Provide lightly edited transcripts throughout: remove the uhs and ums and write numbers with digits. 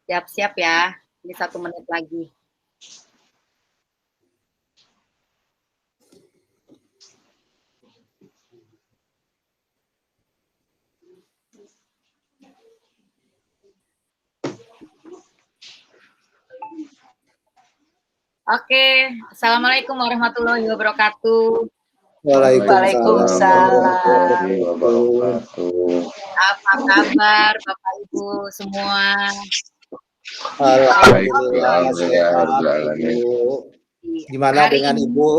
Siap-siap ya. Ini 1 menit lagi. Oke, Assalamualaikum warahmatullahi wabarakatuh. Waalaikumsalam. Apa kabar Bapak Ibu semua? Alhamdulillah sehat, Ibu. Gimana Hari dengan ini, Ibu?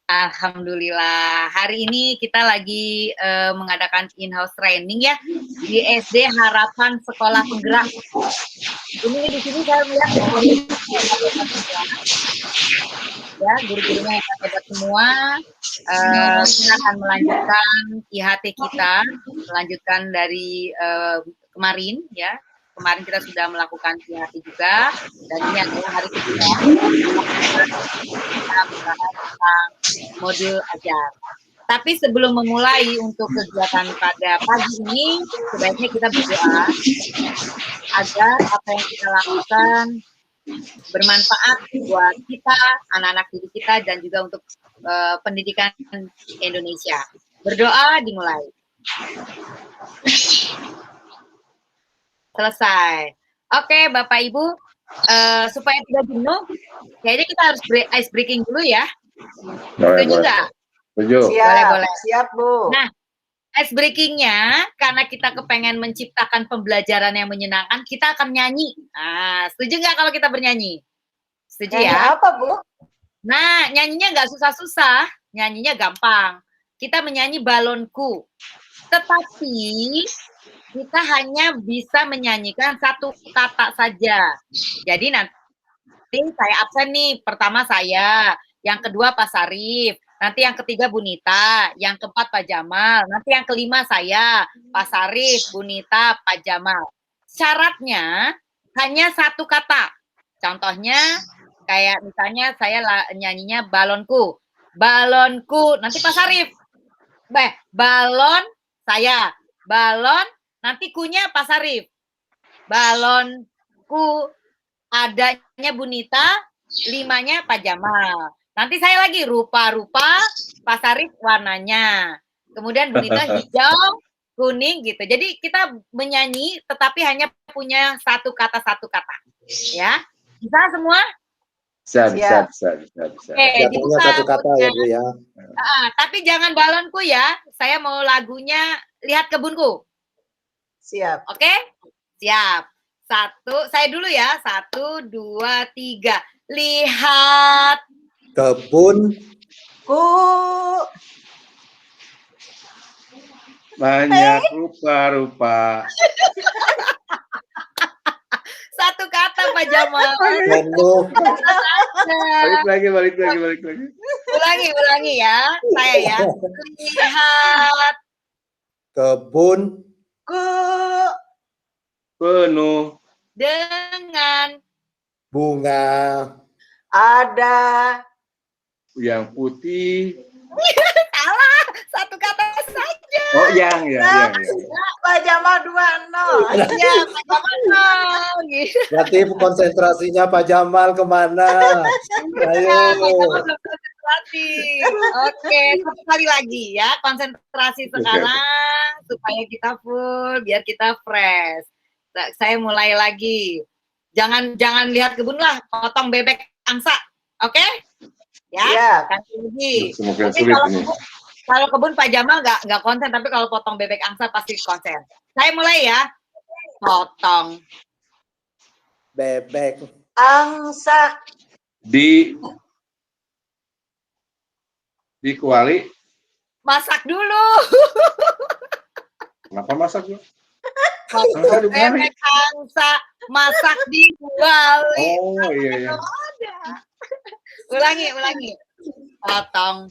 Alhamdulillah. Hari ini kita lagi mengadakan in-house training ya di SD Harapan Sekolah Penggerak. Ini di sini saya melihat ya guru-gurunya yang hebat semua. Kita akan melanjutkan IHT kita, melanjutkan dari kemarin ya. Kemarin kita sudah melakukan IHT juga, dan ini adalah hari kedua kita membahas tentang modul ajar. Tapi sebelum memulai untuk kegiatan pada pagi ini, sebaiknya kita berdoa agar apa yang kita lakukan bermanfaat buat kita, anak-anak didik kita, dan juga untuk pendidikan Indonesia. Berdoa dimulai. Selesai. Oke, Bapak Ibu, supaya tidak jenuh, kayaknya kita harus ice breaking dulu ya. Setuju nggak? Setuju. Boleh. Siap, Bu. Nah, ice breakingnya, karena kita kepengen menciptakan pembelajaran yang menyenangkan, kita akan nyanyi. Nah, setuju nggak kalau kita bernyanyi? Setuju Nyanyi ya? apa, Bu? Nah, nyanyinya nggak susah-susah, nyanyinya gampang. Kita menyanyi balonku. Tetapi kita hanya bisa menyanyikan 1 kata saja. Jadi nanti saya absen nih, pertama saya, yang kedua Pak Sarif, nanti yang ketiga Bu Nita, yang keempat Pak Jamal, nanti yang kelima saya, Pak Sarif, Bu Nita, Pak Jamal. Syaratnya hanya 1 kata. Contohnya kayak misalnya saya nyanyinya balonku. Balonku, nanti Pak Sarif. Balon saya. Balon, nanti kunya Pak Sarif. Balonku, adanya Bu Nita, 5-nya Pak Jamal. Nanti saya lagi rupa-rupa, Pak Sarif warnanya. Kemudian Bu Nita hijau, kuning gitu. Jadi kita menyanyi tetapi hanya punya 1 kata. Ya. Bisa semua? Bisa. Oke, Jatuhnya 1 kata ya, Bu ya. Tapi jangan balonku ya. Saya mau lagunya Lihat Kebunku. Siap. Oke? Siap. 1, saya dulu ya. 1, 2, 3. Lihat kebunku. Banyak rupa-rupa. 1 kata Pak Jamal. Balik lagi. Ulangi ya. Saya ya. Lihat Kebunku penuh dengan bunga. Ada yang putih. salah. 1 kata saja. Oh, yang. Pak Jamal 2-0. Ya, Pak Jamal. Gitu. Berarti konsentrasinya Pak Jamal kemana? Ayo. Konsentrasi. Oke, 1 kali lagi ya. Konsentrasi sekarang supaya kita full, biar kita fresh. Saya mulai lagi. Jangan lihat kebun lah, potong bebek angsa. Oke? Ya. Kasih lagi. Semoga sulit ini. Kalau kebun Pak Jamal nggak konsen, tapi kalau potong bebek angsa pasti konsen. Saya mulai ya. Potong Bebek angsa Di kuali. masak dulu. Kenapa masak dulu? Potong bebek angsa masak di kuali. Oh iya. Ulangi. Potong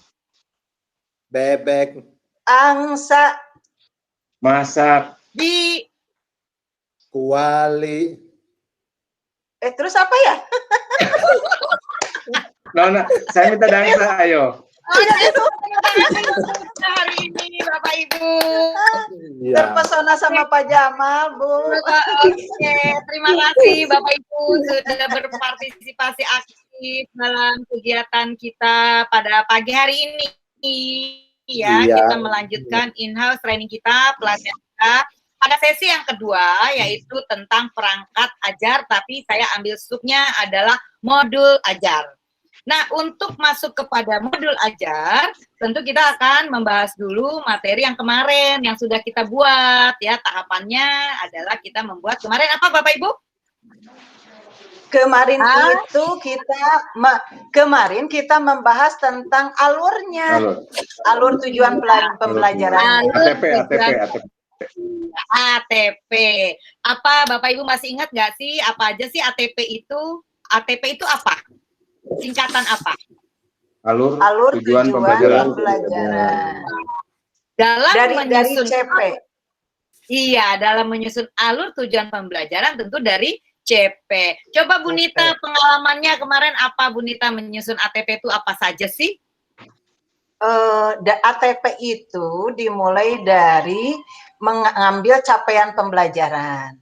bebek angsa Masak di kuali. Terus apa ya? Nona, saya minta dansa, ayo. Terima kasih untuk hari ini Bapak Ibu. Iya. Terpesona sama Pak Jamal, Bu. Oke, terima kasih Bapak Ibu sudah berpartisipasi aktif dalam kegiatan kita pada pagi hari ini. Ya, Iya. kita melanjutkan in-house training kita, pelatihan kita pada sesi yang kedua, yaitu tentang perangkat ajar, tapi saya ambil subnya adalah modul ajar. Nah, untuk masuk kepada modul ajar, tentu kita akan membahas dulu materi yang kemarin, yang sudah kita buat, ya. Tahapannya adalah kita membuat kemarin apa, Bapak Ibu? Kemarin itu kita membahas tentang alurnya, alur tujuan pembelajaran. ATP. Apa Bapak Ibu masih ingat nggak sih apa aja sih ATP itu? ATP itu apa? Singkatan apa? Alur tujuan pembelajaran. Dalam Dari menyusun CP. Iya, dalam menyusun alur tujuan pembelajaran tentu dari CP. Coba Bu Nita, pengalamannya kemarin apa Bu Nita menyusun ATP itu apa saja sih? ATP itu dimulai dari mengambil capaian pembelajaran.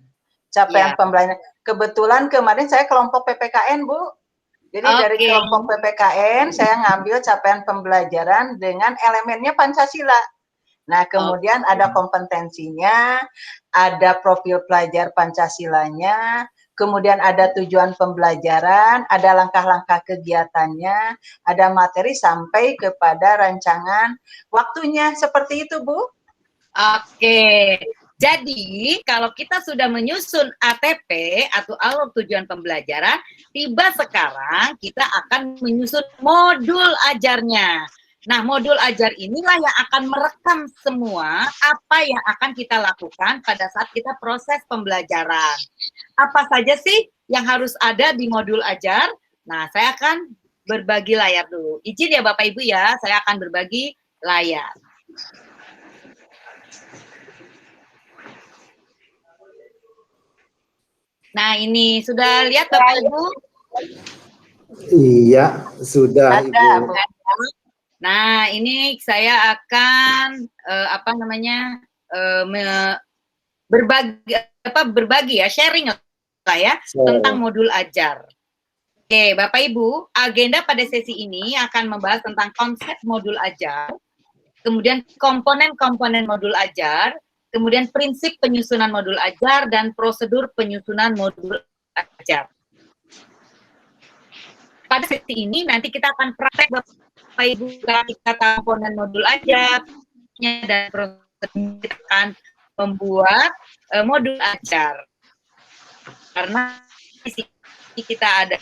Pembelajaran. Kebetulan kemarin saya kelompok PPKN, Bu. Jadi dari kelompok PPKN saya ngambil capaian pembelajaran dengan elemennya Pancasila. Nah, kemudian ada kompetensinya, ada profil pelajar Pancasilanya, kemudian ada tujuan pembelajaran, ada langkah-langkah kegiatannya, ada materi sampai kepada rancangan waktunya. Seperti itu, Bu. Oke. Jadi, kalau kita sudah menyusun ATP atau alur tujuan pembelajaran, tiba sekarang kita akan menyusun modul ajarnya. Nah, modul ajar inilah yang akan merekam semua apa yang akan kita lakukan pada saat kita proses pembelajaran. Apa saja sih yang harus ada di modul ajar? Nah, saya akan berbagi layar dulu. Izin ya Bapak Ibu ya, saya akan berbagi layar. Nah, ini sudah lihat Bapak Ibu? Iya, sudah Ada, Ibu. Bu. Nah, ini saya akan berbagi ya, sharing lah ya tentang modul ajar. Oke, Bapak Ibu, agenda pada sesi ini akan membahas tentang konsep modul ajar, kemudian komponen-komponen modul ajar, kemudian prinsip penyusunan modul ajar dan prosedur penyusunan modul ajar. Pada sesi ini nanti kita akan praktek Bapak Ibu kita komponen modul ajar dan prosedur kita akan membuat modul ajar. Karena di sini kita ada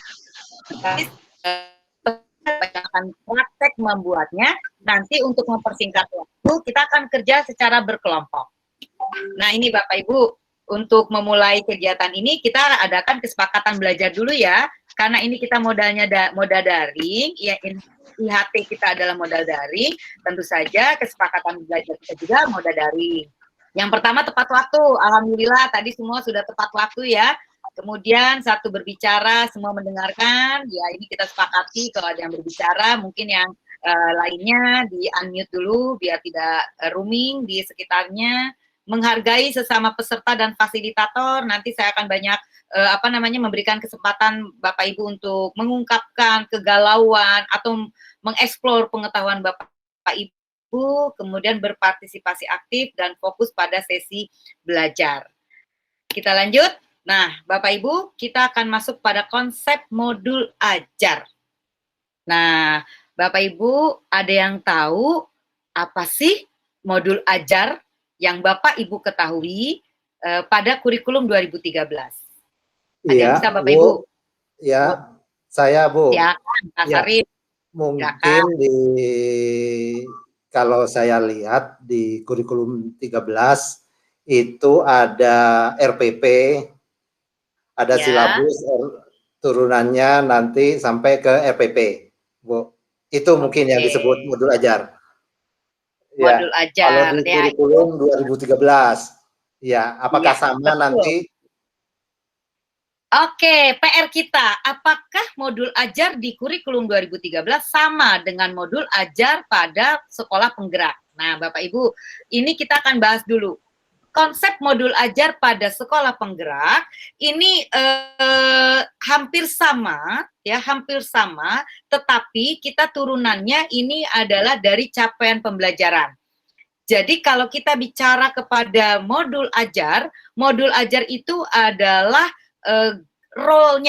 akan praktek membuatnya. Nanti untuk mempersingkat waktu kita akan kerja secara berkelompok. Nah, ini Bapak Ibu, untuk memulai kegiatan ini kita adakan kesepakatan belajar dulu ya, karena ini kita modalnya modal daring, ya IHT kita adalah modal daring, tentu saja kesepakatan belajar kita juga modal daring. Yang pertama tepat waktu, alhamdulillah tadi semua sudah tepat waktu ya. Kemudian satu berbicara, semua mendengarkan, ya ini kita sepakati kalau ada yang berbicara, mungkin yang lainnya di unmute dulu biar tidak rooming di sekitarnya. Menghargai sesama peserta dan fasilitator. Nanti saya akan banyak memberikan kesempatan Bapak Ibu untuk mengungkapkan kegalauan atau mengeksplor pengetahuan Bapak Ibu, kemudian berpartisipasi aktif dan fokus pada sesi belajar. Kita lanjut. Nah, Bapak Ibu, kita akan masuk pada konsep modul ajar. Nah, Bapak Ibu, ada yang tahu apa sih modul ajar yang Bapak Ibu ketahui pada kurikulum 2013? Ada yang bisa Bapak Ibu? Ya, saya Bu. Ya, Pak Sarif. Mungkin kalau saya lihat di kurikulum 13 itu ada RPP, ada silabus turunannya nanti sampai ke RPP, Bu. Itu mungkin yang disebut modul ajar. Modul ajar. Kalau di kurikulum 2013, ya, apakah sama nanti? Oke, PR kita, apakah modul ajar di kurikulum 2013 sama dengan modul ajar pada sekolah penggerak? Nah, Bapak Ibu, ini kita akan bahas dulu. Konsep modul ajar pada sekolah penggerak ini hampir sama, ya, hampir sama, tetapi kita turunannya ini adalah dari capaian pembelajaran. Jadi kalau kita bicara kepada modul ajar itu adalah role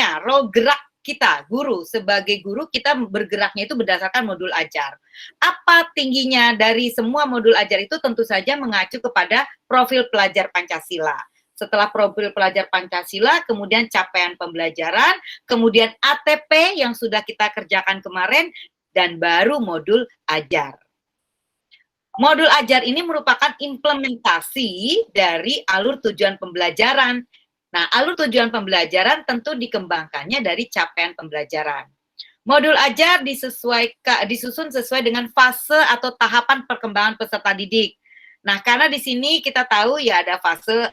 gerak kita, guru. Sebagai guru, kita bergeraknya itu berdasarkan modul ajar. Apa tingginya dari semua modul ajar itu tentu saja mengacu kepada profil pelajar Pancasila. Setelah profil pelajar Pancasila, kemudian capaian pembelajaran, kemudian ATP yang sudah kita kerjakan kemarin, dan baru modul ajar. Modul ajar ini merupakan implementasi dari alur tujuan pembelajaran. Nah, alur tujuan pembelajaran tentu dikembangkannya dari capaian pembelajaran. Modul ajar disusun sesuai dengan fase atau tahapan perkembangan peserta didik. Nah, karena di sini kita tahu ya ada fase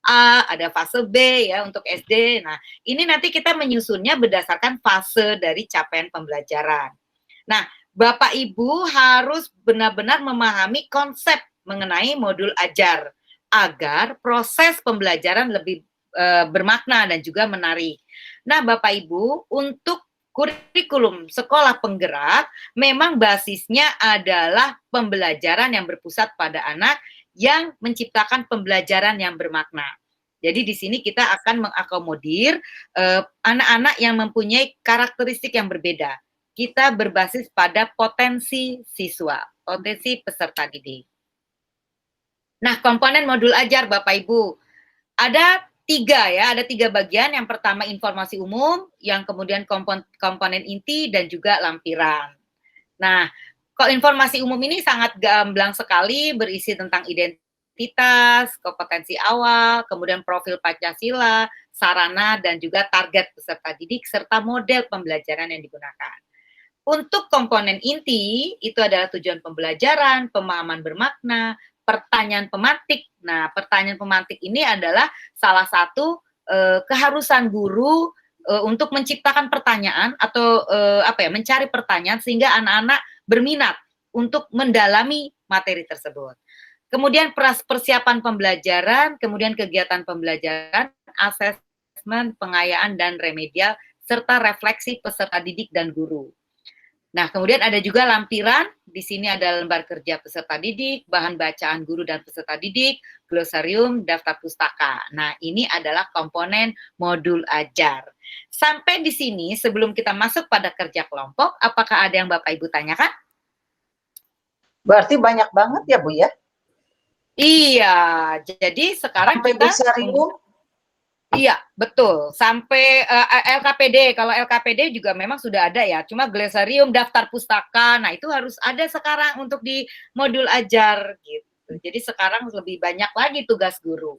A, ada fase B ya untuk SD. Nah, ini nanti kita menyusunnya berdasarkan fase dari capaian pembelajaran. Nah, Bapak Ibu harus benar-benar memahami konsep mengenai modul ajar agar proses pembelajaran lebih bermakna dan juga menarik. Nah, Bapak Ibu, untuk kurikulum sekolah penggerak memang basisnya adalah pembelajaran yang berpusat pada anak yang menciptakan pembelajaran yang bermakna. Jadi di sini kita akan mengakomodir anak-anak yang mempunyai karakteristik yang berbeda. Kita berbasis pada potensi siswa, potensi peserta didik. Nah, komponen modul ajar Bapak Ibu, ada ada tiga bagian. Yang pertama informasi umum, yang kemudian komponen inti, dan juga lampiran. Nah, kok informasi umum ini sangat gamblang sekali, berisi tentang identitas, kompetensi awal, kemudian profil Pancasila, sarana, dan juga target peserta didik, serta model pembelajaran yang digunakan. Untuk komponen inti, itu adalah tujuan pembelajaran, pemahaman bermakna, pertanyaan pemantik. Nah, pertanyaan pemantik ini adalah salah satu keharusan guru untuk menciptakan pertanyaan atau mencari pertanyaan sehingga anak-anak berminat untuk mendalami materi tersebut. Kemudian persiapan pembelajaran, kemudian kegiatan pembelajaran, asesmen, pengayaan, dan remedial, serta refleksi peserta didik dan guru. Nah, kemudian ada juga lampiran. Di sini ada lembar kerja peserta didik, bahan bacaan guru dan peserta didik, glosarium, daftar pustaka. Nah, ini adalah komponen modul ajar. Sampai di sini, sebelum kita masuk pada kerja kelompok, apakah ada yang Bapak Ibu tanyakan? Berarti banyak banget ya, Bu ya? Iya, jadi sekarang sampai kita... glosarium. Iya, betul. Sampai LKPD, kalau LKPD juga memang sudah ada ya, cuma glosarium, daftar pustaka, nah itu harus ada sekarang untuk di modul ajar gitu. Jadi sekarang lebih banyak lagi tugas guru.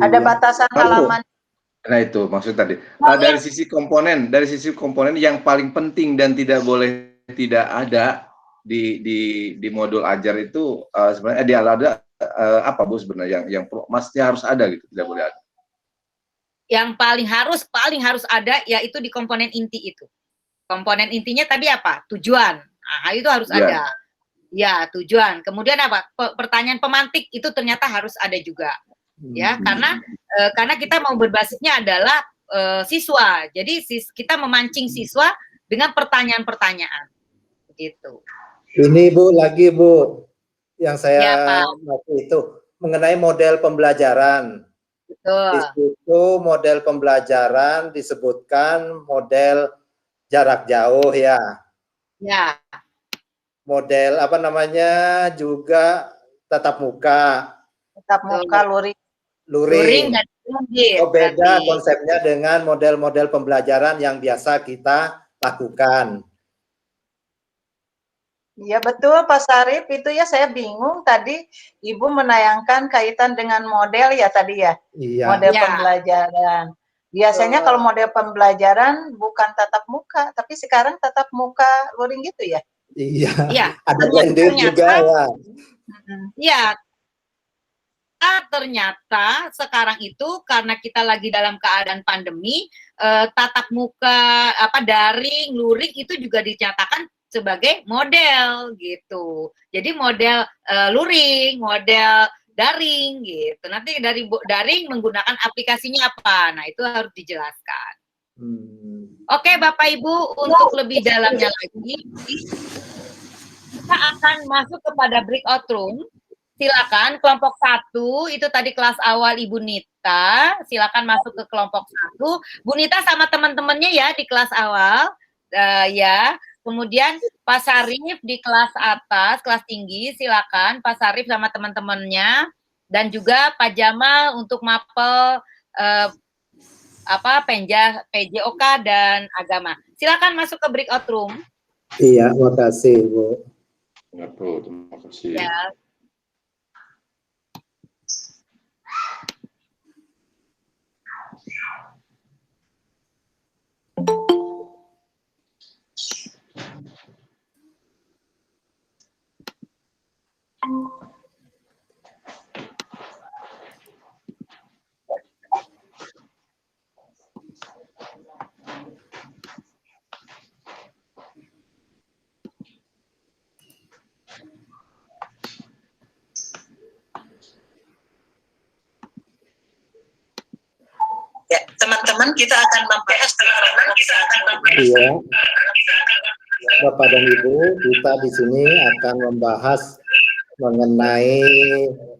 Ada batasan halaman. Nah itu maksud tadi. Dari sisi komponen yang paling penting dan tidak boleh tidak ada di modul ajar itu sebenarnya ada apa Bu sebenarnya yang mestinya harus ada gitu, tidak boleh ada. Yang paling harus ada yaitu di komponen inti itu. Komponen intinya tadi apa? Tujuan. Nah, itu harus ada. Ya, tujuan. Kemudian apa? Pertanyaan pemantik itu ternyata harus ada juga. Ya, karena kita mau berbasisnya adalah siswa. Jadi kita memancing siswa dengan pertanyaan-pertanyaan. Gitu. Ini Bu, yang saya maksud itu mengenai model pembelajaran. Betul. Di situ model pembelajaran disebutkan model jarak jauh ya. Ya. Model apa namanya juga tatap muka. Tatap muka, luring. Dan luring. Oh, beda konsepnya dengan model-model pembelajaran yang biasa kita lakukan. Iya betul Pak Sarip, itu ya saya bingung tadi Ibu menayangkan kaitan dengan model ya tadi ya, model pembelajaran. Biasanya kalau model pembelajaran bukan tatap muka, tapi sekarang tatap muka luring gitu ya? Iya, ada blended juga ya. Iya, ternyata sekarang itu karena kita lagi dalam keadaan pandemi, tatap muka, daring, luring itu juga dinyatakan sebagai model gitu. Jadi model luring, model daring gitu. Nanti dari daring menggunakan aplikasinya apa? Nah, itu harus dijelaskan. Oke, Bapak Ibu, untuk lebih dalamnya lagi, kita akan masuk kepada breakout room. Silakan kelompok 1 itu tadi kelas awal Ibu Nita, silakan masuk ke kelompok 1. Bu Nita sama teman-temannya ya di kelas awal, ya. Kemudian Pak Sarif di kelas atas, kelas tinggi, silakan Pak Sarif sama teman-temannya, dan juga Pak Jamal untuk mapel PJOK dan agama. Silakan masuk ke breakout room. Iya, makasih Bu. Ya, Bu, terima kasih. Ya. Ya, teman-teman kita akan membahas Iya. Bapak dan Ibu, kita di sini akan membahas mengenai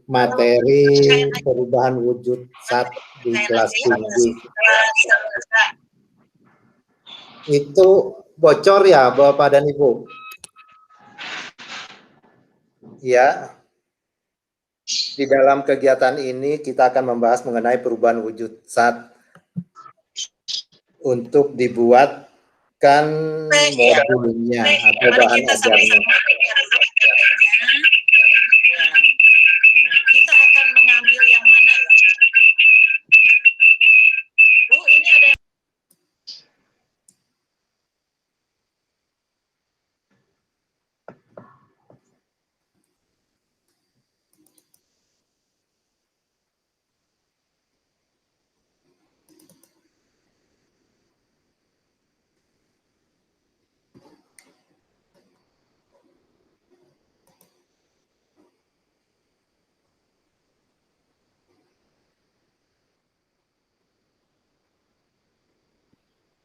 materi perubahan wujud zat di kelas tinggi. Itu bocor ya Bapak dan Ibu? Ya. Di dalam kegiatan ini kita akan membahas mengenai perubahan wujud zat untuk dibuatkan modulnya atau bahan ajarnya. Kita akan mengambil yang mana ya? Bu, ini ada yang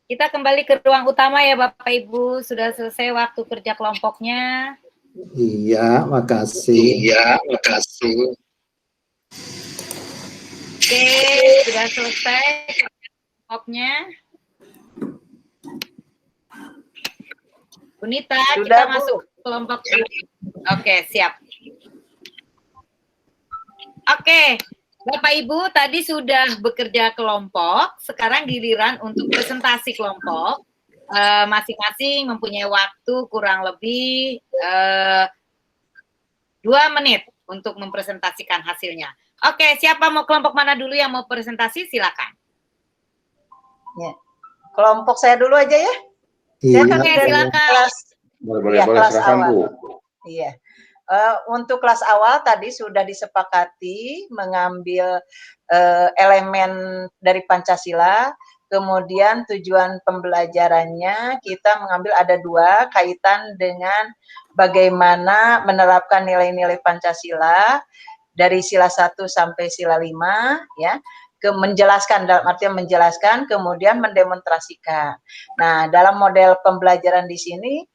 Kita kembali ke ruang utama ya Bapak Ibu, sudah selesai waktu kerja kelompoknya. Iya, makasih. Iya, makasih. Oke, sudah selesai kelompoknya. Bunita, kita masuk kelompok. Oke, siap. Oke. Bapak Ibu tadi sudah bekerja kelompok, sekarang giliran untuk presentasi kelompok. Masing-masing mempunyai waktu kurang lebih 2 menit untuk mempresentasikan hasilnya. Oke, siapa mau kelompok mana dulu yang mau presentasi? Silakan. ya. Kelompok saya dulu aja ya. Iya, Oke, silakan. Boleh, silakan Bu. Iya. Untuk kelas awal tadi sudah disepakati mengambil elemen dari Pancasila, kemudian tujuan pembelajarannya kita mengambil ada 2 kaitan dengan bagaimana menerapkan nilai-nilai Pancasila dari sila 1 sampai sila 5 ya. Menjelaskan, dalam artian menjelaskan, kemudian mendemonstrasikan. Nah, dalam model pembelajaran di sini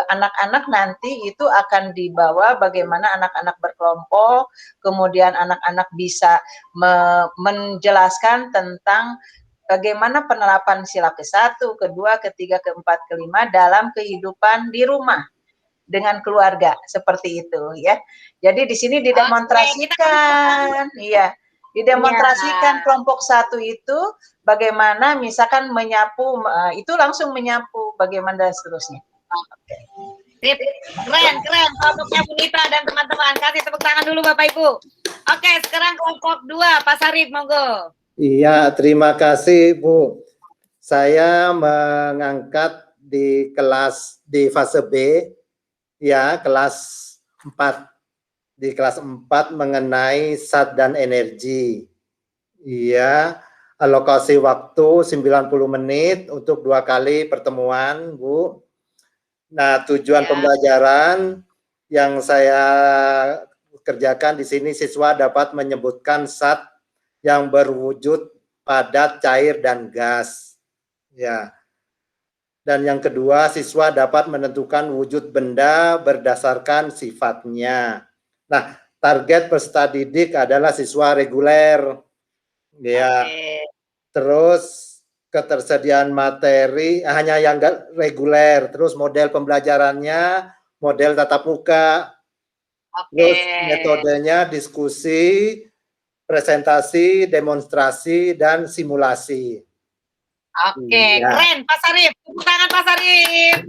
anak-anak nanti itu akan dibawa bagaimana anak-anak berkelompok, kemudian anak-anak bisa menjelaskan tentang bagaimana penerapan sila ke-1, ke-2, ke-3, ke-4, ke-5 dalam kehidupan di rumah dengan keluarga, seperti itu ya. Jadi di sini didemonstrasikan, iya, didemonstrasikan kelompok 1 itu bagaimana misalkan menyapu, itu langsung menyapu, bagaimana dan seterusnya. Sip. Keren. Kelompoknya Bunita dan teman-teman. Kasih tepuk tangan dulu Bapak Ibu. Oke, sekarang kelompok 2. Pak Sarif, monggo. Iya, terima kasih Bu. Saya mengangkat di fase B, ya, kelas 4 di kelas 4 mengenai SAT dan energi. Iya, alokasi waktu 90 menit untuk 2 kali pertemuan, Bu. Nah, tujuan pembelajaran yang saya kerjakan di sini, siswa dapat menyebutkan SAT yang berwujud padat, cair, dan gas. Ya. Dan yang kedua, siswa dapat menentukan wujud benda berdasarkan sifatnya. Nah, target peserta didik adalah siswa reguler. Ya. Terus ketersediaan materi hanya yang reguler. Terus model pembelajarannya model tatap muka. Terus metodenya diskusi, presentasi, demonstrasi, dan simulasi. Oke, keren Pak Sarif. Tepuk tangan Pak Sarif.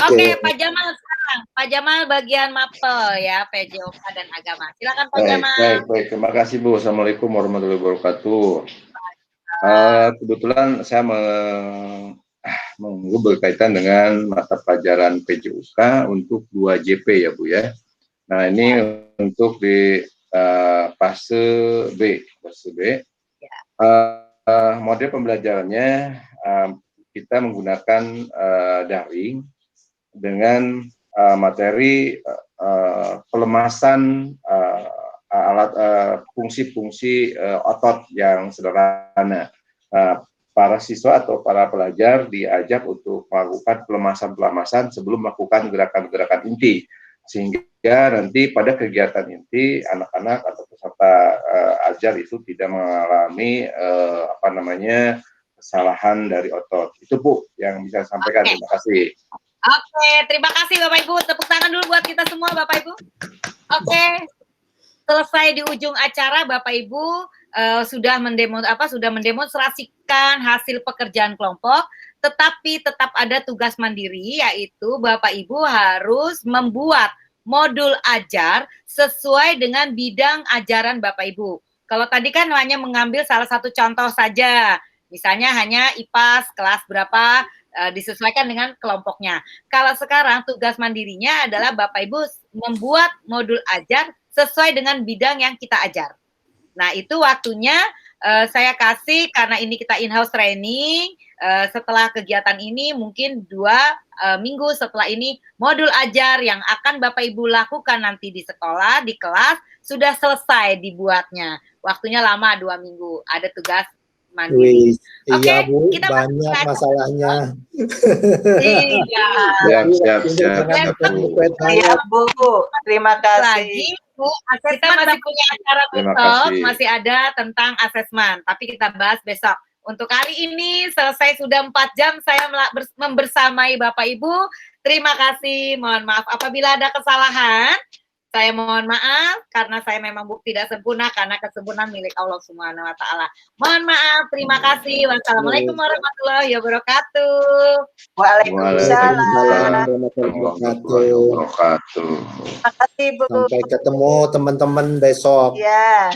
Oke, Pak Jamal sekarang. Pak Jamal bagian mapel ya, PJOK dan agama. Silakan Pak Jamal. Baik. Terima kasih Bu. Assalamualaikum warahmatullahi wabarakatuh. Kebetulan saya berkaitan dengan mata pelajaran PJOK untuk 2 JP ya Bu ya. Nah ini untuk di fase B. Model pembelajarannya kita menggunakan daring dengan materi pelemasan alat fungsi-fungsi otot yang sederhana. Para siswa atau para pelajar diajak untuk melakukan pelemasan sebelum melakukan gerakan-gerakan inti, sehingga nanti pada kegiatan inti anak-anak atau peserta ajar itu tidak mengalami kesalahan dari otot. Itu Bu yang bisa saya sampaikan. Terima kasih. Oke, terima kasih Bapak Ibu. Tepuk tangan dulu buat kita semua Bapak Ibu. Oke, selesai di ujung acara Bapak Ibu sudah mendemonstrasikan hasil pekerjaan kelompok, tetapi tetap ada tugas mandiri, yaitu Bapak Ibu harus membuat modul ajar sesuai dengan bidang ajaran Bapak Ibu. Kalau tadi kan hanya mengambil salah satu contoh saja, misalnya hanya IPAS kelas berapa, disesuaikan dengan kelompoknya. Kalau sekarang tugas mandirinya adalah Bapak Ibu membuat modul ajar sesuai dengan bidang yang kita ajar. Nah, itu waktunya saya kasih, karena ini kita in-house training, setelah kegiatan ini mungkin 2 minggu setelah ini modul ajar yang akan Bapak Ibu lakukan nanti di sekolah, di kelas, sudah selesai dibuatnya. Waktunya lama 2 minggu, ada tugas mandiri. Oke, iya Bu, kita banyak masalahnya. Iya. Siap. Iya Bu, terima kasih. Lagi Bu, kita masih punya acara besok, masih ada tentang asesmen, tapi kita bahas besok. Untuk hari ini selesai sudah 4 jam saya membersamai Bapak Ibu. Terima kasih, mohon maaf apabila ada kesalahan. Saya mohon maaf karena saya memang tidak sempurna, karena kesempurnaan milik Allah Subhanahu wa taala. Mohon maaf, terima kasih. Wassalamualaikum warahmatullahi wabarakatuh. Waalaikumsalam warahmatullahi wabarakatuh. Terima kasih Bu. Sampai ketemu teman-teman besok. Ya.